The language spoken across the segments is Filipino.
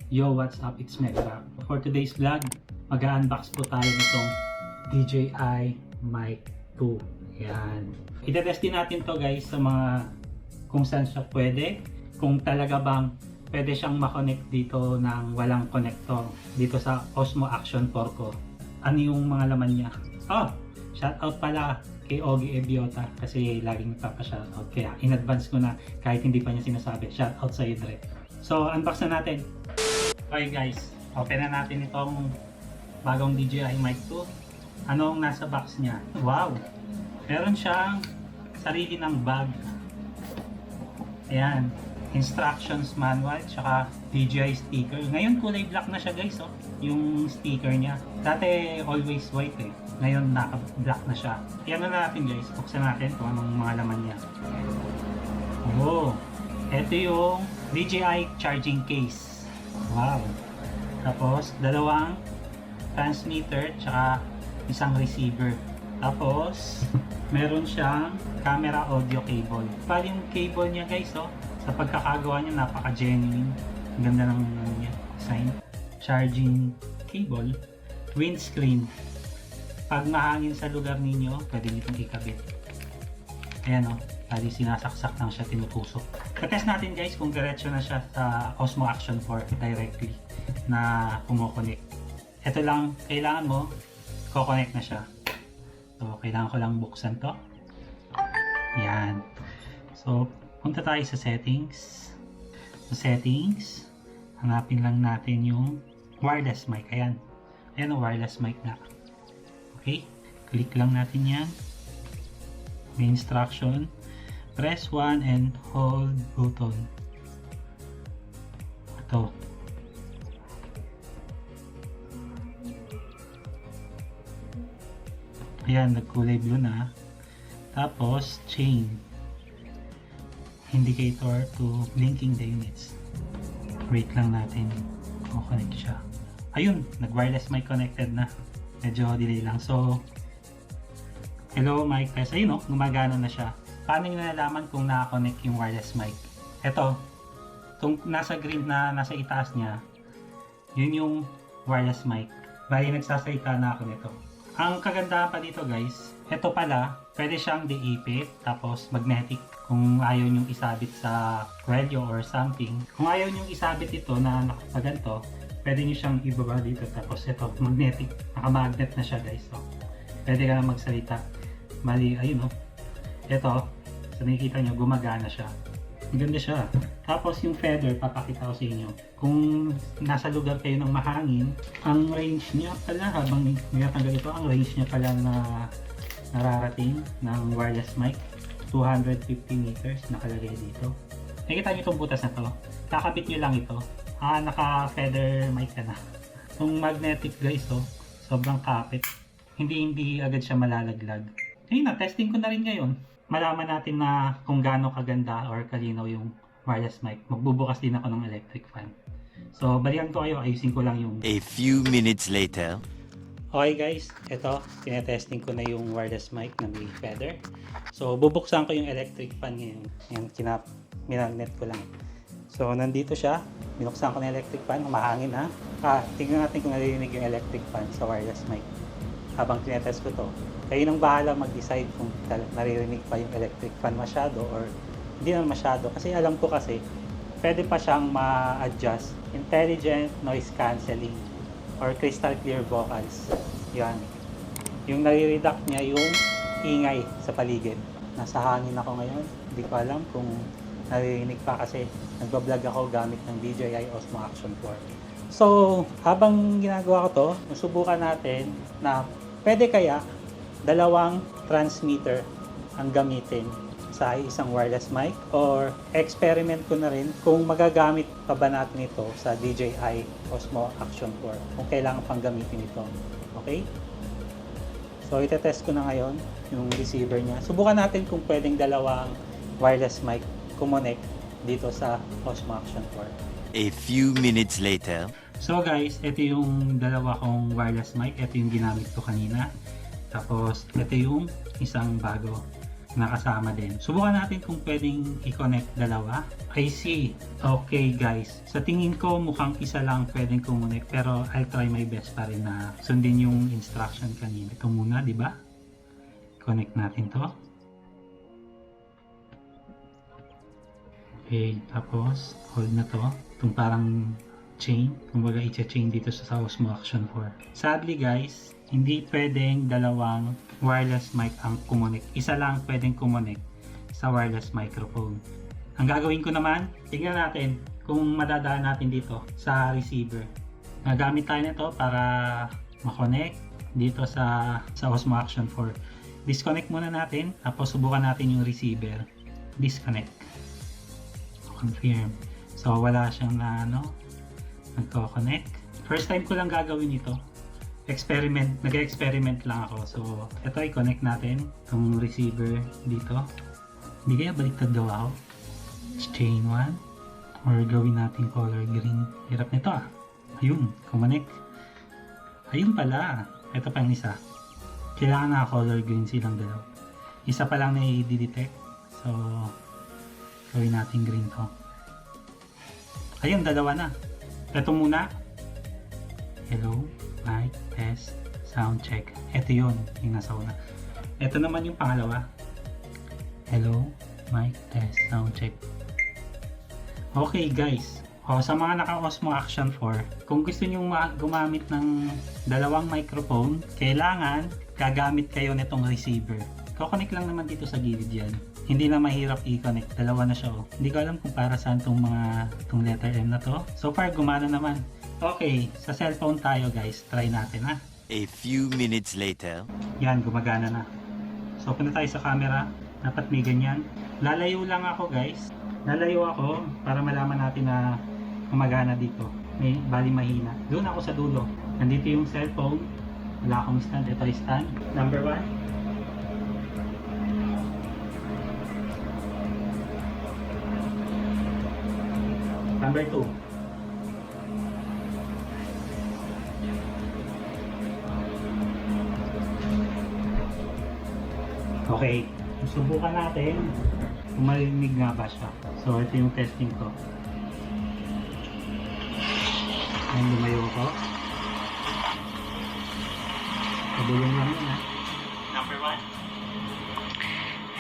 Yo, what's up? It's Mekra. For today's vlog, mag-unbox po tayo nitong DJI Mic 2. Yan. Itetest din natin to guys sa mga kung saan siya pwede. Kung talaga bang pwede siyang makonect dito ng walang connector. Dito sa Osmo Action 4 ko. Ano yung mga laman niya? Oh! Shoutout pala kay Ogie Ebiota kasi laging nagpapa-shoutout. Kaya in advance ko na kahit hindi pa niya sinasabi. Shoutout sa Idre. So, unbox na natin. Okay guys, open na natin itong bagong DJI Mic 2. Anong nasa box niya? Wow! Meron siyang sarili ng bag. Ayan. Instructions manual, tsaka DJI sticker. Ngayon kulay black na siya guys, oh. Yung sticker niya. Dati always white eh. Ngayon naka-black na siya. Iyan na natin guys. Buksan natin kung anong mga laman niya. Oh! Ito yung DJI charging case. Wow! Tapos, dalawang transmitter tsaka isang receiver. Tapos, meron siyang camera audio cable. Pali yung cable niya guys, oh. Sa pagkakagawa niya, napaka-genuine. Ang ganda ng niya, design. Charging cable. Windscreen. Pag mahangin sa lugar ninyo, pwede nyo itong ikabit. Ayan oh. Pali sinasaksak lang siya, tinutusok. Katest natin guys kung diretso na siya sa Osmo Action 4 directly na kumokonek. Ito lang, kailangan mo, kukonek na siya. So, kailangan ko lang buksan to. Yan. So, punta tayo sa settings. Sa settings, hanapin lang natin yung wireless mic. Ayan. Ayan ang wireless mic na. Okay. Click lang natin yan. May instruction. Press 1 and hold button. Ito. Ayan, nagkulay blue na. Tapos, chain. Indicator to blinking the units. Wait lang natin. Connect siya. Ayun, nag-wireless mic connected na. Medyo delay lang. So, hello mic test. Ayun o, gumagana na siya. Paano nyo nalalaman kung naka-connect yung wireless mic? Ito, itong nasa green na nasa itaas niya, yun yung wireless mic. Bali, nagsasalita na ako nito. Ang kagandahan pa dito guys, ito pala, pwede siyang diipit, tapos magnetic. Kung ayaw nyo isabit sa kwelyo or something. Kung ayaw nyo isabit ito na nakapaganto, pwede nyo siyang ibaba dito. Tapos ito, magnetic. Naka-magnet na siya guys. So, pwede ka na magsalita. Bali, ayun o. Ito, so nakikita nyo, gumagana siya. Maganda siya. Tapos yung feather, papakita ko sa inyo. Kung nasa lugar kayo ng mahangin, ang range niya pala, habang nilatanggal ito, ang range niya pala na nararating ng wireless mic, 250 meters nakalagay dito. Nakikita nyo itong butas na to. Kakabit nyo lang ito. Naka-feather mic ka na. Itong magnetic guys, oh, sobrang kapit. Hindi agad siya malalaglag. Ayun na, testing ko na rin ngayon. Malaman natin na kung gaano kaganda or kalinaw yung wireless mic. Magbubukas din ako ng electric fan. So, balikan ko kayo, ayusin ko lang yung... A few minutes later. Okay guys, ito, tinetesting ko na yung wireless mic na may feather. So, bubuksan ko yung electric fan ngayon. Yan, minagnet ko lang. So, nandito siya. Binuksan ko na electric fan, humahangin ha. Tingnan natin kung narinig yung electric fan sa wireless mic. Habang tinetest ko to. Kayo nang bahala mag-decide kung naririnig pa yung electric fan masyado or hindi naman masyado. Kasi alam ko kasi, pwede pa siyang ma-adjust. Intelligent noise cancelling or crystal clear vocals. Yan. Yung nare-reduct niya yung ingay sa paligid. Nasa hangin ako ngayon. Hindi ko alam kung naririnig pa kasi nagbablog ako gamit ng DJI Osmo Action 4. So, habang ginagawa ko to, susubukan natin na pwede kaya dalawang transmitter ang gamitin sa isang wireless mic or experiment ko na rin kung magagamit pa ba natin ito sa DJI Osmo Action 4 kung kailangan pang gamitin ito. Okay? So, itetest ko na ngayon yung receiver niya. Subukan natin kung pwedeng dalawang wireless mic kumonek dito sa Osmo Action 4. A few minutes later. So guys, ito yung dalawa kong wireless mic. Ito yung ginamit ko kanina. Tapos, ito yung isang bago. nakasama din. Subukan natin kung pwedeng i-connect dalawa. I see. Okay guys, sa tingin ko mukhang isa lang pwedeng connect, pero I'll try my best pa rin na sundin yung instruction kanina. Ito muna, di ba? Connect natin to. Okay, tapos hold na to. Itong parang chain, kumbaga i-chain dito sa Osmo Action 4. Sadly guys, hindi pwedeng dalawang wireless mic ang kumonek. Isa lang pwedeng kumonek sa wireless microphone. Ang gagawin ko naman, tingnan natin kung madadaan natin dito sa receiver. Nagamit tayo nito para makonect dito sa Osmo Action 4. Disconnect muna natin, tapos subukan natin yung receiver. Disconnect. Confirm. So wala siyang nagko-connect. First time ko lang gagawin ito. Nag-experiment lang ako. So ito i-connect natin itong receiver dito. Hindi kaya baliktad gawa ako. Chain 1 or gawin natin color green. Hirap nito ah. Ayun, connect. Ayun pala. Ito pa yung isa. Kailangan na color green silang dalawa. Isa pa lang na i-detect. So gawin natin green to. Ayun, dalawa na. Ito muna. Hello, mic, test, sound check. Ito yun, yung nasa una. Ito naman yung pangalawa. Hello, mic, test, sound check. Okay guys, sa mga naka-Osmo Action 4, kung gusto nyo gumamit ng dalawang microphone, kailangan gagamit kayo nitong receiver. Kukonek lang naman dito sa gilid yan. Hindi na mahirap i-connect. Dalawa na siya oh. Hindi ko alam kung para saan tong letter M na to. So far, gumana naman. Okay, sa cellphone tayo guys. Try natin ha. A few minutes later. Yan, gumagana na. So punta tayo sa camera. Dapat may ganyan. Lalayo lang ako guys. Lalayo ako para malaman natin na gumagana dito. May bali mahina. Doon ako sa dulo. Nandito yung cellphone. Wala akong stand. Ito yung stand. Number 1. Number 2. Okay. Subukan natin kung marinig nga ba siya. So, ito yung testing ko. Ayan, lumayo ko. Pabulong lang yun ha. Number 1.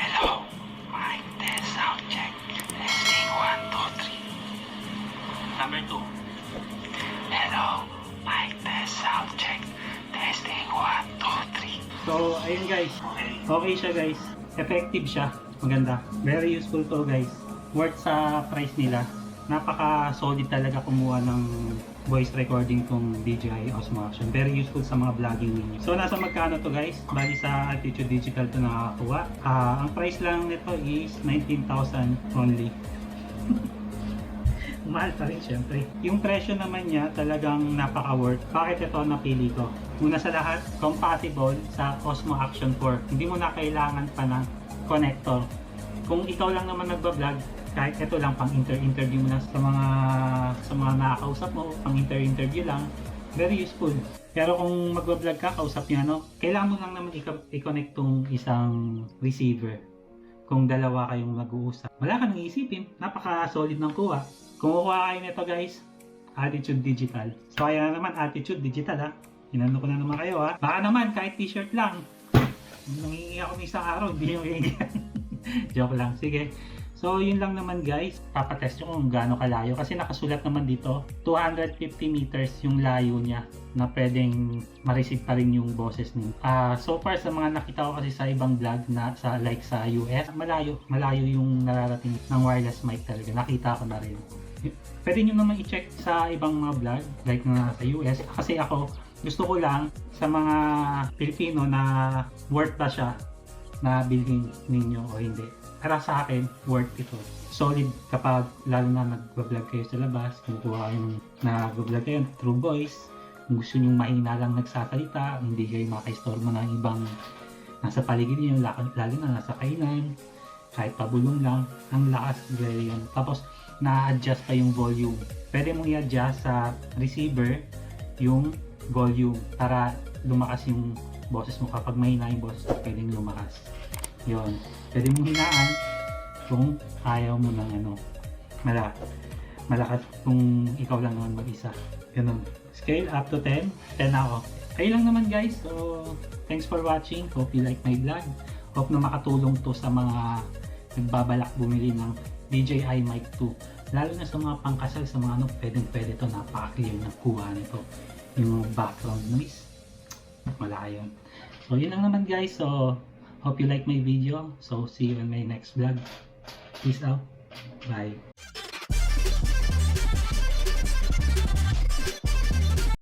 Hello. Mic test sound check. Testing 1, 2, 3. Number 2. Hello. Mic test sound check. Testing 1, 2, 3. So, ayun guys. Okay siya guys. Effective siya. Maganda. Very useful to guys. Worth sa price nila. Napaka-solid talaga kumuha ng voice recording tong DJI Osmo Action. Very useful sa mga vlogging ninyo. So, nasa magkano to guys? Bali sa Altitude Digital to nakakakuha. Ang price lang nito is 19,000 only. Mahal pa rin syempre. Yung presyo naman niya talagang napaka-worth. Bakit ito napili ko? Una sa lahat, compatible sa Osmo Action 4. Hindi mo na kailangan pa ng connector. Kung ikaw lang naman nagbablog, kahit ito lang pang interview mo na sa mga nakakausap mo, pang interview lang, very useful. Pero kung magbablog ka, kausap niya, kailangan mo lang naman i-connect tong isang receiver. Kung dalawa kayong mag-uusap, wala ka nang iisipin. Napaka-solid ng kuha. Kung kukuha kayo nito guys, Altitude Digital. So kaya naman Altitude Digital ha. Inano ko na naman kayo ha. Baka naman kahit t-shirt lang. Nangingi ako ng isang araw, hindi yung hihingihan. Joke lang. Sige. So yun lang naman guys. Papatest nyo kung gaano kalayo. Kasi nakasulat naman dito, 250 meters yung layo niya na pwedeng ma-receive pa rin yung boses niyo. So far sa mga nakita ko kasi sa ibang vlog na sa US, malayo yung nararating ng wireless mic talaga. Nakita ko na rin. Pwede nyo naman i-check sa ibang mga vlog like na sa US kasi ako gusto ko lang sa mga Pilipino na worth ba siya na bilhin ninyo o hindi. Para sa akin, worth ito. Solid kapag lalo na nag-vlog kayo sa labas, kumukuha kayo nag-vlog kayo through voice, kung gusto nyo mahina lang nagsasalita, hindi kayo makaistorbo ng ibang nasa paligid nyo, lalo na nasa kainan, kahit pabulong lang, ang lakas very yun. Tapos, na-adjust pa yung volume. Pwede mong i-adjust sa receiver yung volume para lumakas yung boses mo. Kapag mahina yung boses mo, pwedeng lumakas. Yun. Pwede mong hinaan kung ayaw mo ng ano, malakas kung ikaw lang naman mag-isa. Ganun. Scale up to 10. 10 ako. Ayun lang naman guys. So, thanks for watching. Hope you like my vlog. Hope na makatulong to sa mga nagbabalak bumili ng DJI Mic 2. Lalo na sa mga pangkasal, sa mga ano, pwede to. Napaka-clear na kuha nito. Yung background noise. Wala yun. So, yun lang naman guys. So, hope you like my video. So, see you in my next vlog. Peace out. Bye.